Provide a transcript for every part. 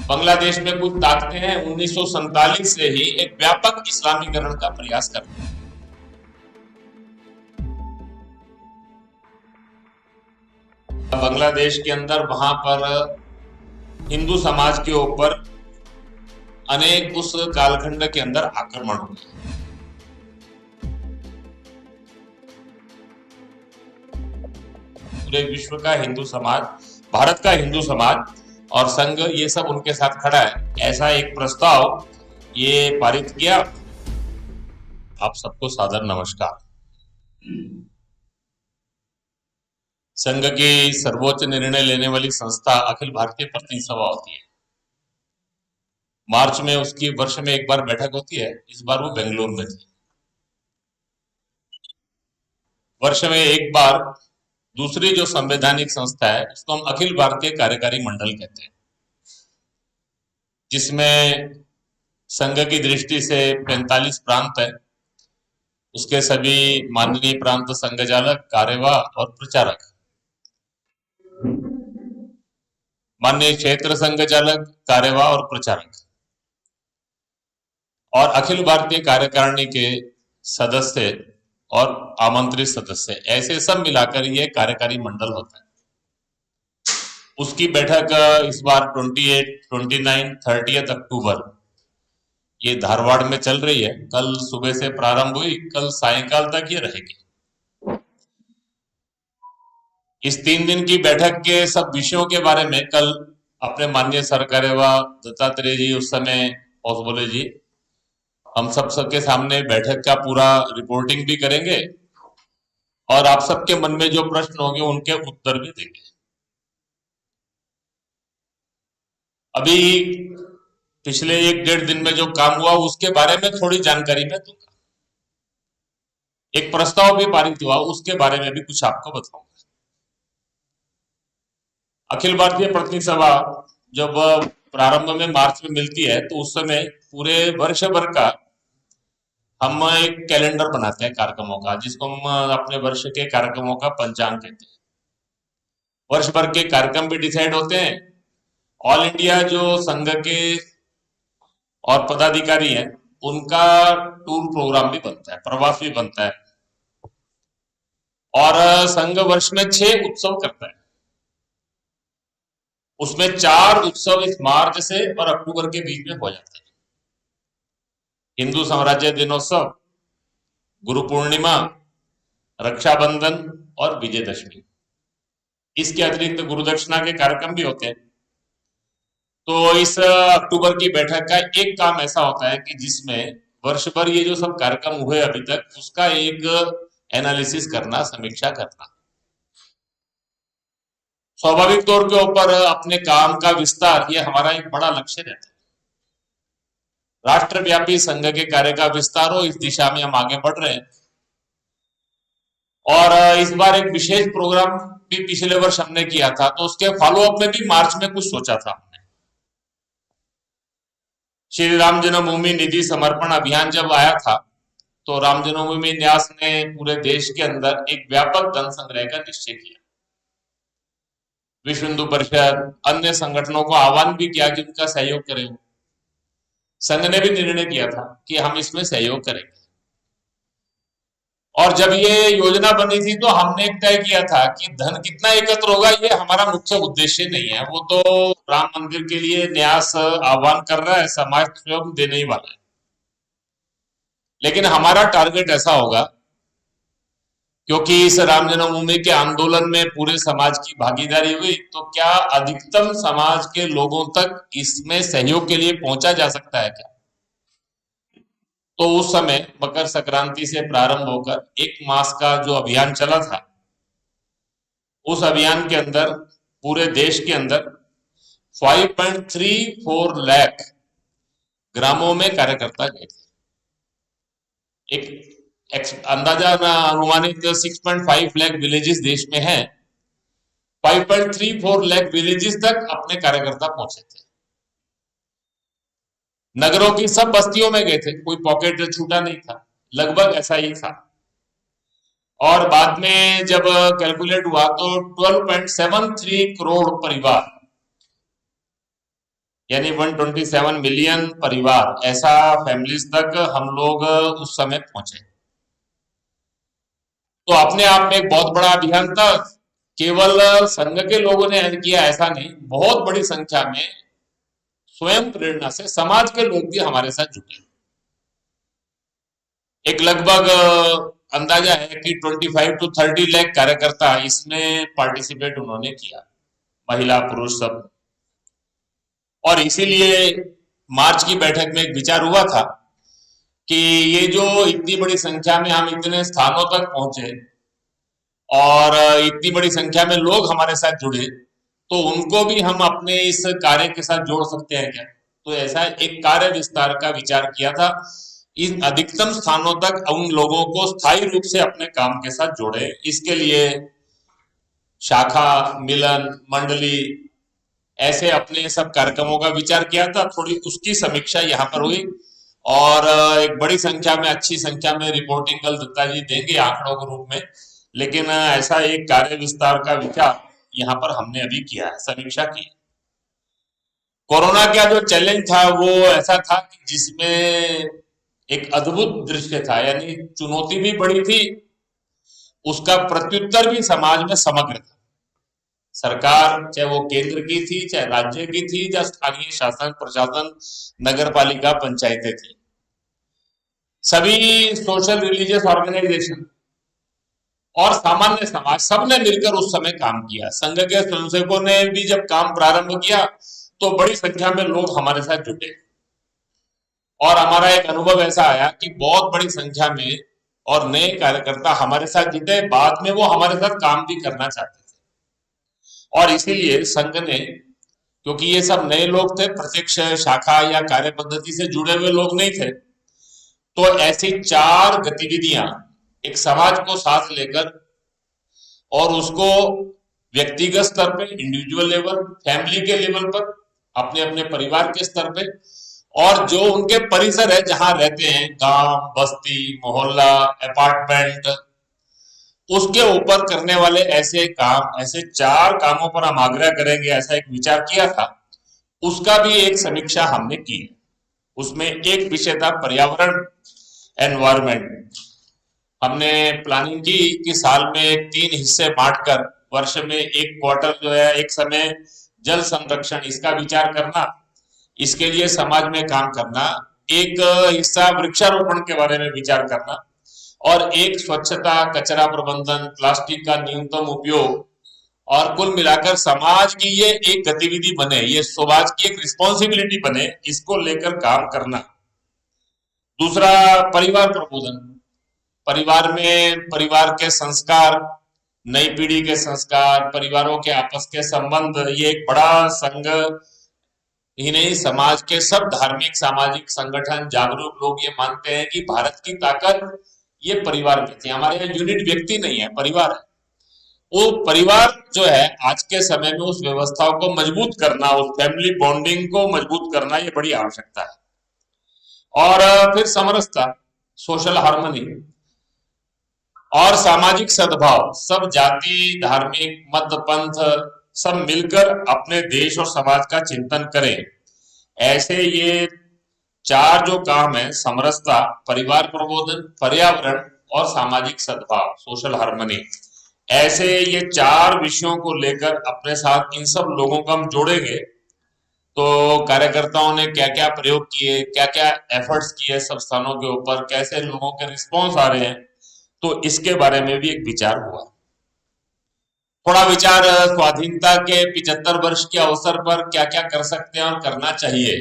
बांग्लादेश में कुछ ताकतें हैं 1947 से ही एक व्यापक इस्लामीकरण का प्रयास कर रही हैं। बांग्लादेश के अंदर वहां पर हिंदू समाज के ऊपर अनेक उस कालखंड के अंदर आक्रमण हुए। पूरे विश्व का हिंदू समाज, भारत का हिंदू समाज और संघ ये सब उनके साथ खड़ा है, ऐसा एक प्रस्ताव ये पारित किया। आप सबको सादर नमस्कार। संघ की सर्वोच्च निर्णय लेने वाली संस्था अखिल भारतीय प्रतिनिधि सभा होती है। मार्च में उसकी वर्ष में एक बार बैठक होती है, इस बार वो बेंगलुरु में थी। वर्ष में एक बार दूसरी जो संवैधानिक संस्था है उसको हम अखिल भारतीय कार्यकारी मंडल कहते हैं, जिसमें संघ की दृष्टि से 45 प्रांत है। उसके सभी माननीय प्रांत संघचालक, कार्यवाह और प्रचारक, माननीय क्षेत्र संघचालक, कार्यवाह और प्रचारक और अखिल भारतीय कार्यकारिणी के सदस्य और आमंत्रित सदस्य, ऐसे सब मिलाकर ये कार्यकारी मंडल होता है। उसकी बैठक इस बार 28, 29, 30 अक्टूबर ये धारवाड़ में चल रही है। कल सुबह से प्रारंभ हुई, कल सायंकाल तक ये रहेगी। इस 3 दिन की बैठक के सब विषयों के बारे में कल अपने माननीय सरकार्यवाह दत्तात्रेय जी उस समय और बोले जी हम सब सबके सामने बैठक का पूरा रिपोर्टिंग भी करेंगे और आप सबके मन में जो प्रश्न होंगे उनके उत्तर भी देंगे। अभी पिछले 1-1.5 दिन में जो काम हुआ उसके बारे में थोड़ी जानकारी मैं दूंगा। एक प्रस्ताव भी पारित हुआ, उसके बारे में भी कुछ आपको बताऊंगा। अखिल भारतीय प्रतिनिधि सभा जब प्रारंभ में मार्च में मिलती है तो उस समय पूरे वर्ष भर का हम एक कैलेंडर बनाते हैं कार्यक्रमों का, जिसको हम अपने वर्ष के कार्यक्रमों का पंचांग कहते हैं। वर्ष भर के कार्यक्रम भी डिसाइड होते हैं। ऑल इंडिया जो संघ के और पदाधिकारी हैं उनका टूर प्रोग्राम भी बनता है, प्रवास भी बनता है। और संघ वर्ष में 6 उत्सव करता है। उसमें 4 उत्सव इस मार्च से और अक्टूबर के बीच में हो जाते हैं। हिंदू साम्राज्य दिनोत्सव, गुरु पूर्णिमा, रक्षाबंधन और विजयदशमी। इसके अतिरिक्त गुरुदक्षिणा के कार्यक्रम भी होते हैं। तो इस अक्टूबर की बैठक का एक काम ऐसा होता है कि जिसमें वर्ष भर ये जो सब कार्यक्रम हुए अभी तक उसका एक एनालिसिस करना, समीक्षा करना। स्वाभाविक तौर के ऊपर अपने काम का विस्तार ये हमारा एक बड़ा लक्ष्य रहता है। राष्ट्रव्यापी संघ के कार्य का विस्तार हो, इस दिशा में हम आगे बढ़ रहे हैं। और इस बार एक विशेष प्रोग्राम भी पिछले वर्ष हमने किया था, तो उसके फॉलोअप में भी मार्च में कुछ सोचा था हमने। श्री राम जन्मभूमि निधि समर्पण अभियान जब आया था तो राम जन्मभूमि न्यास ने पूरे देश के अंदर एक व्यापक धन संग्रह का निश्चय किया। विश्व हिंदू परिषद, अन्य संगठनों को आह्वान भी किया कि उनका सहयोग करें। संघ ने भी निर्णय किया था कि हम इसमें सहयोग करेंगे। और जब ये योजना बनी थी तो हमने तय किया था कि धन कितना एकत्र होगा ये हमारा मुख्य उद्देश्य नहीं है। वो तो राम मंदिर के लिए न्यास आह्वान कर रहा है, समाज सहयोग देने ही वाला है। लेकिन हमारा टारगेट ऐसा होगा, क्योंकि इस राम जन्मभूमि के आंदोलन में पूरे समाज की भागीदारी हुई, तो क्या अधिकतम समाज के लोगों तक इसमें सहयोग के लिए पहुंचा जा सकता है क्या? तो उस समय मकर संक्रांति से प्रारंभ होकर 1 मास का जो अभियान चला था, उस अभियान के अंदर पूरे देश के अंदर 5.34 लाख ग्रामों में कार्यकर्ता गए थे। एक अंदाजा अनुमानित 6.5 लाख विलेजेस देश में हैं। 5.34 लाख विलेजेस तक अपने कार्यकर्ता पहुंचे थे। नगरों की सब बस्तियों में गए थे, कोई पॉकेट छूटा नहीं था, लगभग ऐसा ही था। और बाद में जब कैलकुलेट हुआ तो 12.73 करोड़ परिवार यानी 127 मिलियन परिवार, ऐसा फैमिलीज तक हम लोग उस समय पहुंचे। तो अपने आप में एक बहुत बड़ा अभियान था। केवल संघ के लोगों ने किया ऐसा नहीं, बहुत बड़ी संख्या में स्वयं प्रेरणा से समाज के लोग भी हमारे साथ जुटे। एक लगभग अंदाजा है कि 25 to 30 लाख कार्यकर्ता इसमें पार्टिसिपेट उन्होंने किया, महिला पुरुष सब। और इसीलिए मार्च की बैठक में एक विचार हुआ था कि ये जो इतनी बड़ी संख्या में हम इतने स्थानों तक पहुंचे और इतनी बड़ी संख्या में लोग हमारे साथ जुड़े, तो उनको भी हम अपने इस कार्य के साथ जोड़ सकते हैं क्या। तो ऐसा एक कार्य विस्तार का विचार किया था, इन अधिकतम स्थानों तक उन लोगों को स्थायी रूप से अपने काम के साथ जोड़े। इसके लिए शाखा, मिलन, मंडली, ऐसे अपने सब कार्यक्रमों का विचार किया था। थोड़ी उसकी समीक्षा यहाँ पर हुई और एक बड़ी संख्या में, अच्छी संख्या में रिपोर्टिंग कल दत्ता जी देंगे आंकड़ों के रूप में, लेकिन ऐसा एक कार्य विस्तार का विचार यहाँ पर हमने अभी किया है, समीक्षा की। कोरोना का जो चैलेंज था वो ऐसा था कि जिसमें एक अद्भुत दृश्य था, यानी चुनौती भी बड़ी थी, उसका प्रत्युत्तर भी समाज में समग्र था। सरकार चाहे वो केंद्र की थी, चाहे राज्य की थी, या स्थानीय शासन प्रशासन, नगर पालिका, पंचायतें थी, सभी सोशल रिलीजियस ऑर्गेनाइजेशन और सामान्य समाज, सबने मिलकर उस समय काम किया। संघ के स्वयंसेवकों ने भी जब काम प्रारंभ किया तो बड़ी संख्या में लोग हमारे साथ जुटे और हमारा एक अनुभव ऐसा आया कि बहुत बड़ी संख्या में और नए कार्यकर्ता हमारे साथ जुटे, बाद में वो हमारे साथ काम भी करना चाहते थे। और इसीलिए संघ ने, क्योंकि ये सब नए लोग थे, प्रत्यक्ष शाखा या कार्य पद्धति से जुड़े हुए लोग नहीं थे, तो ऐसी 4 गतिविधियां एक समाज को साथ लेकर और उसको व्यक्तिगत स्तर पे, इंडिविजुअल लेवल, फैमिली के लेवल पर, अपने अपने परिवार के स्तर पे, और जो उनके परिसर है जहां रहते हैं, गांव, बस्ती, मोहल्ला, अपार्टमेंट, उसके ऊपर करने वाले ऐसे काम, ऐसे 4 कामों पर हम आग्रह करेंगे, ऐसा एक विचार किया था। उसका भी एक समीक्षा हमने की। उसमें एक विषय था पर्यावरण, एनवायरमेंट। हमने प्लानिंग की कि साल में 3 हिस्से बांटकर वर्ष में एक क्वार्टर जो है, एक समय जल संरक्षण, इसका विचार करना, इसके लिए समाज में काम करना, एक हिस्सा वृक्षारोपण के बारे में विचार करना, और एक स्वच्छता, कचरा प्रबंधन, प्लास्टिक का न्यूनतम उपयोग, और कुल मिलाकर समाज की ये एक गतिविधि बने, ये समाज की एक रिस्पॉन्सिबिलिटी बने, इसको लेकर काम करना। दूसरा, परिवार प्रबोधन। परिवार में परिवार के संस्कार, नई पीढ़ी के संस्कार, परिवारों के आपस के संबंध, ये एक बड़ा संघ ही नहीं, समाज के सब धार्मिक सामाजिक संगठन, जागरूक लोग ये मानते हैं कि भारत की ताकत ये परिवार में थी। हमारे यहाँ यूनिट व्यक्ति नहीं है, परिवार है। वो परिवार जो है, आज के समय में उस व्यवस्थाओं को मजबूत करना, उस फैमिली बॉन्डिंग को मजबूत करना, ये बड़ी आवश्यकता है। और फिर समरसता, सोशल हार्मनी और सामाजिक सद्भाव, सब जाति, धार्मिक, मत, पंथ सब मिलकर अपने देश और समाज का चिंतन करें। ऐसे ये 4 जो काम है, समरसता, परिवार प्रबोधन, पर्यावरण और सामाजिक सद्भाव, सोशल हार्मनी, ऐसे ये 4 विषयों को लेकर अपने साथ इन सब लोगों को हम जोड़ेंगे। तो कार्यकर्ताओं ने क्या क्या प्रयोग किए, क्या क्या एफर्ट्स किए सब स्थानों के ऊपर, कैसे लोगों के रिस्पॉन्स आ रहे हैं, तो इसके बारे में भी एक विचार हुआ। थोड़ा विचार स्वाधीनता के 75 वर्ष के अवसर पर क्या क्या कर सकते हैं और करना चाहिए,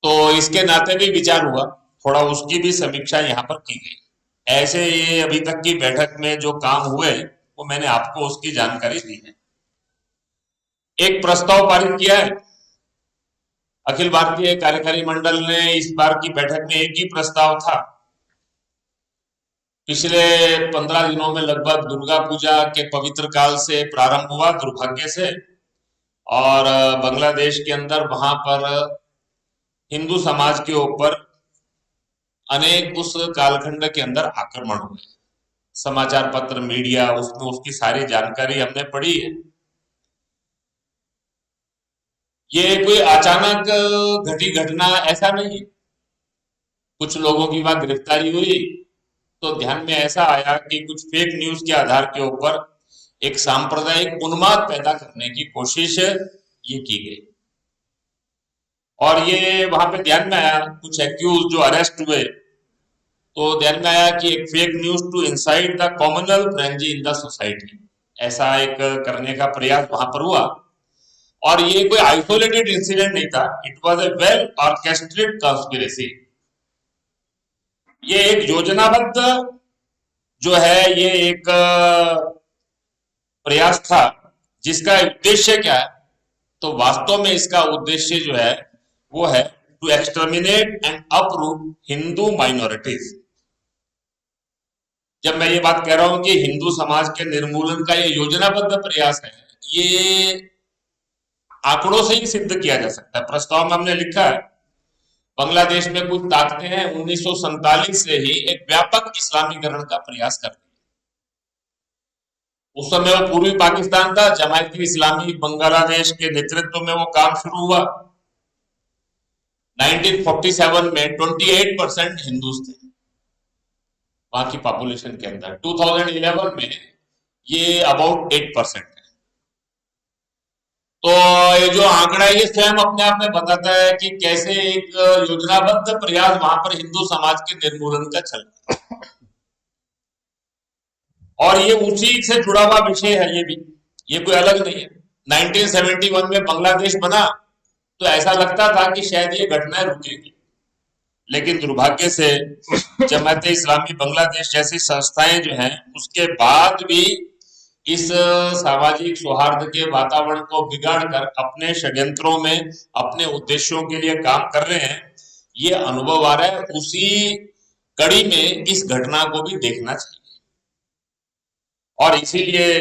तो इसके नाते भी विचार हुआ, थोड़ा उसकी भी समीक्षा यहाँ पर की गई। ऐसे ये अभी तक की बैठक में जो काम हुए वो मैंने आपको उसकी जानकारी दी है। एक प्रस्ताव पारित किया है अखिल भारतीय कार्यकारी मंडल ने। इस बार की बैठक में एक ही प्रस्ताव था। पिछले 15 दिनों में लगभग दुर्गा पूजा के पवित्र काल से प्रारंभ हुआ, दुर्भाग्य से, और बांग्लादेश के अंदर वहां पर हिंदू समाज के ऊपर अनेक उस कालखंड के अंदर आक्रमण हुए। समाचार पत्र, मीडिया, उसमें उसकी सारी जानकारी हमने पढ़ी है। ये कोई अचानक घटी घटना ऐसा नहीं है। कुछ लोगों की वहां गिरफ्तारी हुई तो ध्यान में ऐसा आया कि कुछ फेक न्यूज के आधार के ऊपर एक सांप्रदायिक उन्माद पैदा करने की कोशिश ये की गई, और ये वहां पे ध्यान में आया कुछ एक्यूज जो अरेस्ट हुए, तो ध्यान में आया कि एक fake news to incite the communal frenzy in the society, ऐसा एक करने का प्रयास वहां पर हुआ। और ये कोई आइसोलेटेड इंसिडेंट नहीं था, it was a well orchestrated conspiracy. ये एक योजनाबद्ध जो है ये एक प्रयास था, जिसका उद्देश्य क्या है, तो वास्तव में इसका उद्देश्य जो है वो है to exterminate and uproot Hindu minorities. जब मैं ये बात कह रहा हूं कि हिंदू समाज के निर्मूलन का ये योजनाबद्ध प्रयास है, ये आंकड़ों से ही सिद्ध किया जा सकता है। प्रस्ताव में हमने लिखा है बांग्लादेश में कुछ ताकतें हैं 1947 से ही एक व्यापक इस्लामीकरण का प्रयास कर रही है। उस समय वो पूर्वी पाकिस्तान था, जमायती इस्लामी बांग्लादेश के नेतृत्व में वो काम शुरू हुआ। 1947 में 28% हिंदूज थे वहां की पॉपुलेशन के अंदर। 2011 में ये अबाउट 8% है। तो ये जो आंकड़ा है ये स्वयं अपने आप में बताता है कि कैसे एक योजनाबद्ध प्रयास वहां पर हिंदू समाज के निर्मूलन का चल रहा है, और ये उसी से जुड़ा हुआ विषय है। ये कोई अलग नहीं है। 1971 में बांग्लादेश बना तो ऐसा लगता था कि शायद ये घटनाएं रुकेगी, लेकिन दुर्भाग्य से जमात इस्लामी बांग्लादेश जैसी संस्थाएं जो हैं उसके बाद भी इस सामाजिक सौहार्द के वातावरण को बिगाड़ कर अपने षड्यंत्रों में अपने उद्देश्यों के लिए काम कर रहे हैं। ये अनुभव आ रहा है। उसी कड़ी में इस घटना को भी देखना चाहिए, और इसीलिए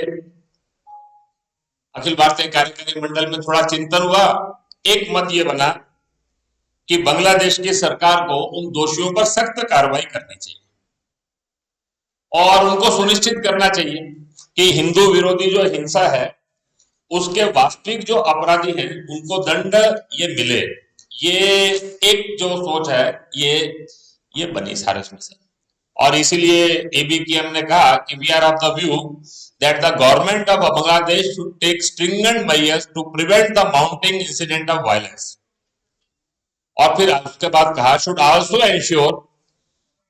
अखिल भारतीय कार्यकारी मंडल में थोड़ा चिंतन हुआ। एक मत ये बना कि बांग्लादेश की सरकार को उन दोषियों पर सख्त कार्रवाई करनी चाहिए और उनको सुनिश्चित करना चाहिए कि हिंदू विरोधी जो हिंसा है उसके वास्तविक जो अपराधी हैं उनको दंड ये मिले। ये एक जो सोच है ये बनी सारस में से, और इसीलिए एबीकेएम ने कहा कि we are of the view that the government of Bangladesh should take stringent measures to prevent the mounting incident of violence. और फिर उसके बाद कहा should also ensure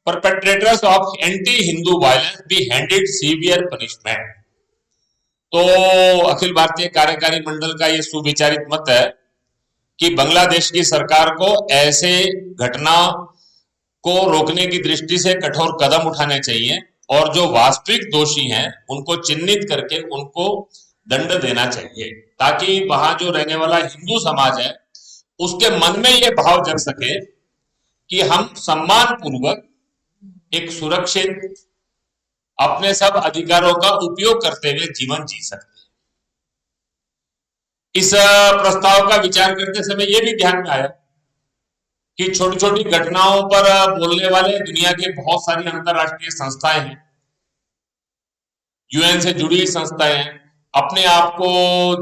perpetrators of anti Hindu violence be handed severe punishment. तो अखिल भारतीय कार्यकारी मंडल का यह सुविचारित मत है कि बांग्लादेश की सरकार को ऐसे घटना को रोकने की दृष्टि से कठोर कदम उठाने चाहिए, और जो वास्तविक दोषी हैं उनको चिन्हित करके उनको दंड देना चाहिए, ताकि वहां जो रहने वाला हिंदू समाज है उसके मन में यह भाव जग सके कि हम सम्मान पूर्वक एक सुरक्षित अपने सब अधिकारों का उपयोग करते हुए जीवन जी सकते हैं। इस प्रस्ताव का विचार करते समय यह भी ध्यान में आया कि छोटी छोटी घटनाओं पर बोलने वाले दुनिया के बहुत सारी अंतरराष्ट्रीय संस्थाएं हैं, यूएन से जुड़ी संस्थाएं हैं, अपने आप को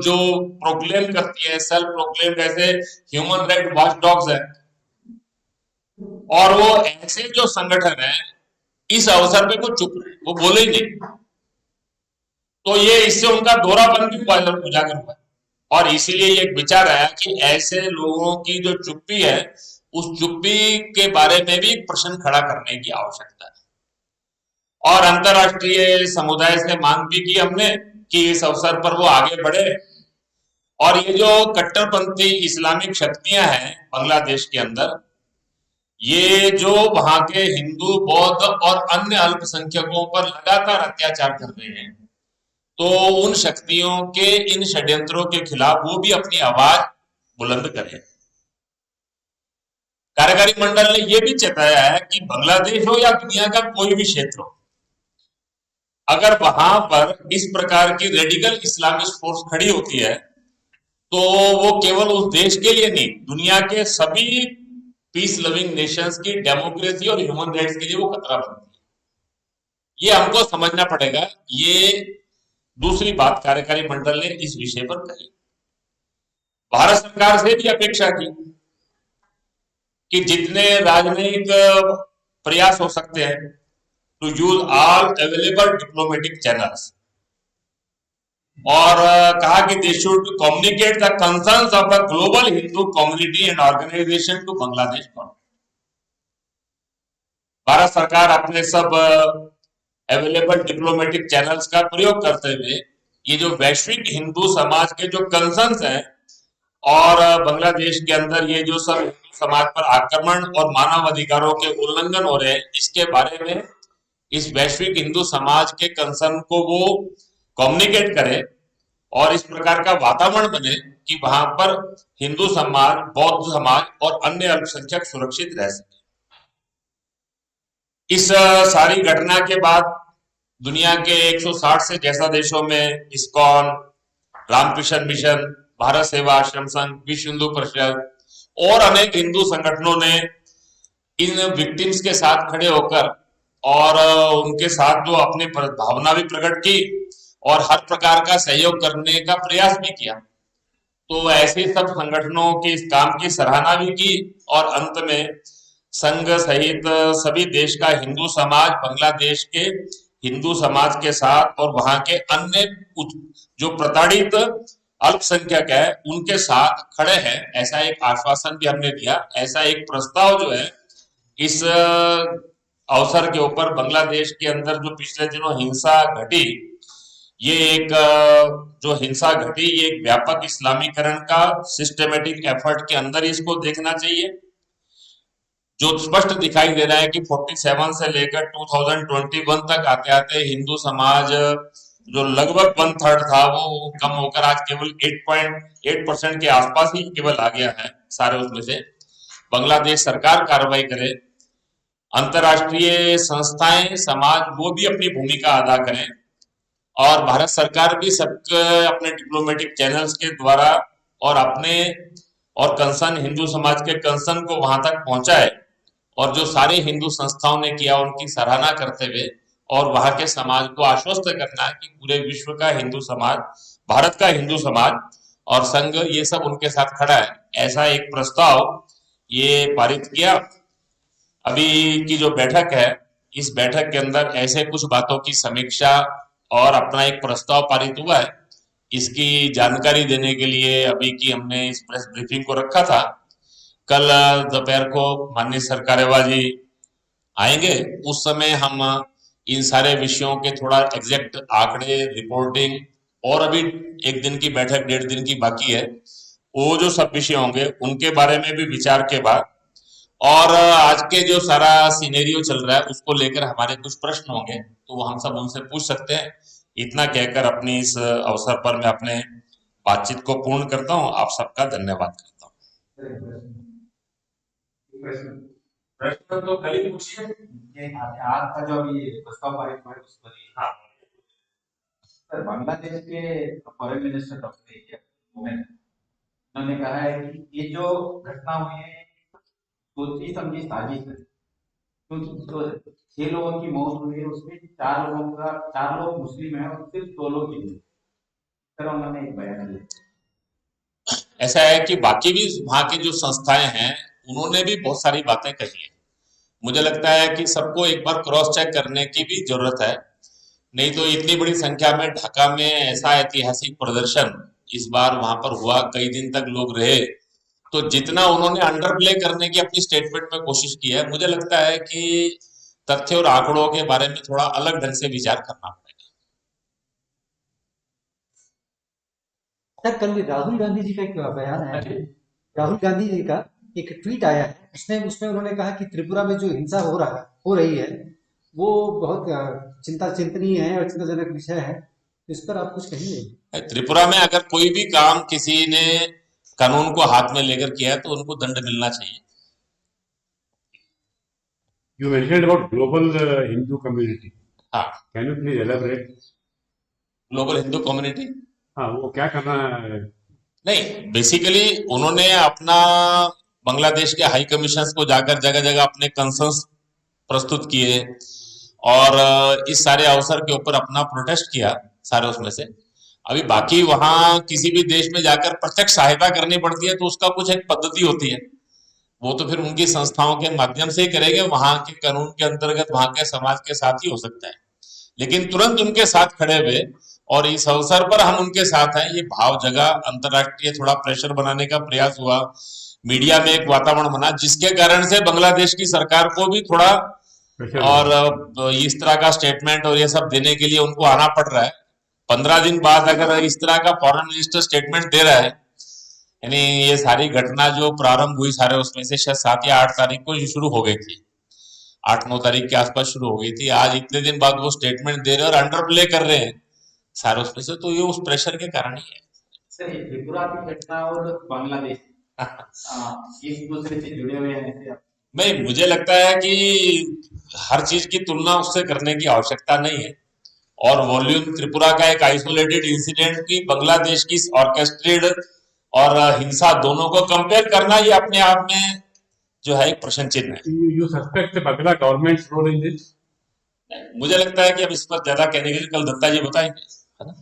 जो प्रोक्लेम करती है सेल्फ प्रोक्लेम्ड ऐसे ह्यूमन राइट वॉच डॉग्स है, और वो ऐसे जो संगठन है इस अवसर पे वो चुप रहे, वो बोले ही नहीं। तो ये इससे उनका दोहरापन भी उजागर हुआ, और इसीलिए ये एक विचार आया कि ऐसे लोगों की जो चुप्पी है उस चुप्पी के बारे में भी प्रश्न खड़ा करने की आवश्यकता है। और अंतरराष्ट्रीय समुदाय से मांग भी की हमने कि इस अवसर पर वो आगे बढ़े, और ये जो कट्टरपंथी इस्लामिक शक्तियां हैं बांग्लादेश के अंदर, ये जो वहां के हिंदू बौद्ध और अन्य अल्पसंख्यकों पर लगातार अत्याचार कर रहे हैं, तो उन शक्तियों के इन षड्यंत्रों के खिलाफ वो भी अपनी आवाज बुलंद करें। कार्यकारी मंडल ने यह भी चेताया है कि बांग्लादेश हो या दुनिया का कोई भी क्षेत्र हो, अगर वहां पर इस प्रकार की रेडिकल इस्लामिस्ट फोर्स खड़ी होती है तो वो केवल उस देश के लिए नहीं, दुनिया के सभी पीस लविंग नेशंस की डेमोक्रेसी और ह्यूमन राइट्स के लिए वो खतरा बनती है। ये हमको समझना पड़ेगा। ये दूसरी बात कार्यकारी मंडल ने इस विषय पर कही। भारत सरकार से भी अपेक्षा की कि जितने राजनयिक प्रयास हो सकते हैं to use all available diplomatic channels, और कहा कि they should communicate the concerns of the global Hindu community and organisation to Bangladesh government. Bharat सरकार अपने सब अवेलेबल डिप्लोमेटिक चैनल्स का प्रयोग करते हुए ये जो वैश्विक हिंदू समाज के जो कंसर्न्स हैं और बांग्लादेश के अंदर ये जो सब हिंदू समाज पर आक्रमण और मानव अधिकारों के उल्लंघन हो रहे हैं, इसके बारे में इस वैश्विक हिंदू समाज के कंसर्न को वो कम्युनिकेट करे और इस प्रकार का वातावरण बने कि वहां पर हिंदू समाज, बौद्ध समाज और अन्य अल्पसंख्यक सुरक्षित रह सके। इस सारी घटना के बाद दुनिया के 160 से ज्यादा देशों में इस्कॉन, रामकृष्ण मिशन, भारत सेवा आश्रम संघ, विश्व हिंदू परिषद और अनेक हिंदू संगठनों ने इन विक्टिम्स के साथ खड़े होकर और उनके साथ जो अपनी भावना भी प्रकट की और हर प्रकार का सहयोग करने का प्रयास भी किया। तो ऐसे सब संगठनों के इस काम की सराहना भी की और अंत में संघ सहित सभी देश का हिंदू समाज बांग्लादेश के हिंदू समाज के साथ और वहां के अन्य जो प्रताड़ित अल्पसंख्यक है उनके साथ खड़े हैं, ऐसा एक आश्वासन भी हमने दिया। ऐसा एक प्रस्ताव जो है इस अवसर के ऊपर बांग्लादेश के अंदर जो पिछले दिनों हिंसा घटी, ये एक जो हिंसा घटी ये एक व्यापक इस्लामीकरण का सिस्टमेटिक एफर्ट के अंदर इसको देखना चाहिए। जो स्पष्ट दिखाई दे रहा है कि 47 से लेकर 2021 तक आते आते हिंदू समाज जो लगभग 1/3 था वो कम होकर आज केवल 8.8% के आसपास ही केवल आ गया है सारे उसमें से। बांग्लादेश सरकार कार्रवाई करे, अंतर्राष्ट्रीय संस्थाएं, समाज वो भी अपनी भूमिका अदा करें और भारत सरकार भी सबके अपने डिप्लोमेटिक चैनल्स के द्वारा और अपने और कंसर्न हिंदू समाज के कंसर्न को वहां तक पहुंचाए और जो सारे हिंदू संस्थाओं ने किया उनकी सराहना करते हुए और वहां के समाज को आश्वस्त करना है कि पूरे विश्व का हिंदू समाज, भारत का हिंदू समाज और संघ ये सब उनके साथ खड़ा है, ऐसा एक प्रस्ताव ये पारित किया। अभी की जो बैठक है इस बैठक के अंदर ऐसे कुछ बातों की समीक्षा और अपना एक प्रस्ताव पारित हुआ है। इसकी जानकारी देने के लिए अभी की हमने इस प्रेस ब्रीफिंग को रखा था। कल दोपहर को माननीय सरकारेवा जी आएंगे, उस समय हम इन सारे विषयों के थोड़ा एग्जैक्ट आंकड़े, रिपोर्टिंग और अभी एक दिन की बैठक 1.5 दिन की बाकी है, वो जो सब विषय होंगे उनके बारे में भी विचार के बाद और आज के जो सारा सिनेरियो चल रहा है उसको लेकर हमारे कुछ प्रश्न होंगे तो वो हम सब उनसे पूछ सकते हैं। इतना कहकर अपनी इस अवसर पर मैं अपने बातचीत को पूर्ण करता हूं। आप सबका धन्यवाद करता हूं। प्रश्न तो कल ही पूछिए, आज का जो अभी प्रस्ताव पारित हुआ है उस पर ही। हाँ सर, बांग्लादेश के फॉरेन मिनिस्टर डॉक्टर एके उन्होंने कहा है कि ये जो घटना हुई है सोची समझी साजिश है, क्योंकि जो 6 लोगों की मौत हुई है उसमें 4 लोग मुस्लिम हैं और सिर्फ 2 लोग हिंदू। सर उन्होंने एक बयान दिया। ऐसा है कि बाकी भी वहां की जो संस्थाएं हैं उन्होंने भी बहुत सारी बातें कही है। मुझे लगता है कि सबको एक बार क्रॉस चेक करने की भी जरूरत है, नहीं तो इतनी बड़ी संख्या में ढाका में ऐसा ऐतिहासिक प्रदर्शन इस बार वहां पर हुआ, कई दिन तक लोग रहे, तो जितना उन्होंने अंडर प्ले करने की अपनी स्टेटमेंट में कोशिश की है, मुझे लगता है कि तथ्य और आंकड़ों के बारे में थोड़ा अलग ढंग से विचार करना पड़ेगा। सर कल राहुल गांधी जी का एक बयान है, राहुल गांधी जी का एक ट्वीट आया है, उसमें उन्होंने कहा कि त्रिपुरा में जो हिंसा हो रही है वो बहुत चिंतनीय है और चिंताजनक विषय है। इस पर आप कुछ कहिए। त्रिपुरा में अगर कोई भी काम किसी ने कानून को हाथ में लेकर किया है तो उनको दंड मिलना चाहिए। You mentioned about global Hindu community. हाँ, Can you please elaborate? Global Hindu community, हाँ वो क्या करना है? नहीं, बेसिकली उन्होंने अपना बांग्लादेश के हाई कमीशन को जाकर जगह जगह अपने कंसर्न्स प्रस्तुत किए और इस सारे अवसर के ऊपर अपना प्रोटेस्ट किया सारे उसमें से। अभी बाकी वहां किसी भी देश में जाकर प्रत्यक्ष सहायता करनी पड़ती है तो उसका कुछ एक पद्धति होती है, वो तो फिर उनकी संस्थाओं के माध्यम से ही करेंगे, वहां के कानून के अंतर्गत वहां के समाज के साथ ही हो सकता है। लेकिन तुरंत उनके साथ खड़े हुए और इस अवसर पर हम उनके साथ हैं, ये भाव जगह, अंतर्राष्ट्रीय थोड़ा प्रेशर बनाने का प्रयास हुआ, मीडिया में एक वातावरण बना जिसके कारण से बांग्लादेश की सरकार को भी थोड़ा और इस तरह का स्टेटमेंट और ये सब देने के लिए उनको आना पड़ रहा है। 15 दिन बाद अगर इस तरह का फॉरेन मिनिस्टर स्टेटमेंट दे रहा है, यानी ये सारी घटना जो प्रारंभ हुई सारे उसमें से शायद 7 या 8 तारीख को शुरू हो गई थी, 8-9 तारीख के आसपास शुरू हो गई थी। आज इतने दिन बाद वो स्टेटमेंट दे रहे हैं और अंडर प्ले कर रहे हैं सारे उसमें से, तो ये उस प्रेशर के कारण ही है। सर ये त्रिपुरा की घटना और बांग्लादेश एक दूसरे से जुड़े हुए हैं ऐसे नहीं, मुझे लगता है कि हर चीज की तुलना उससे करने की आवश्यकता नहीं है, और वॉल्यूम त्रिपुरा का एक आइसोलेटेड इंसिडेंट की बांग्लादेश की ऑर्केस्ट्रेटेड और हिंसा दोनों को कंपेयर करना ये अपने आप में जो है एक प्रश्न चिन्ह है। You suspect the Bangla government's role in this? मुझे लगता है कि अब इस पर ज्यादा कहने के लिए कल दत्ता जी बताएंगे, है ना।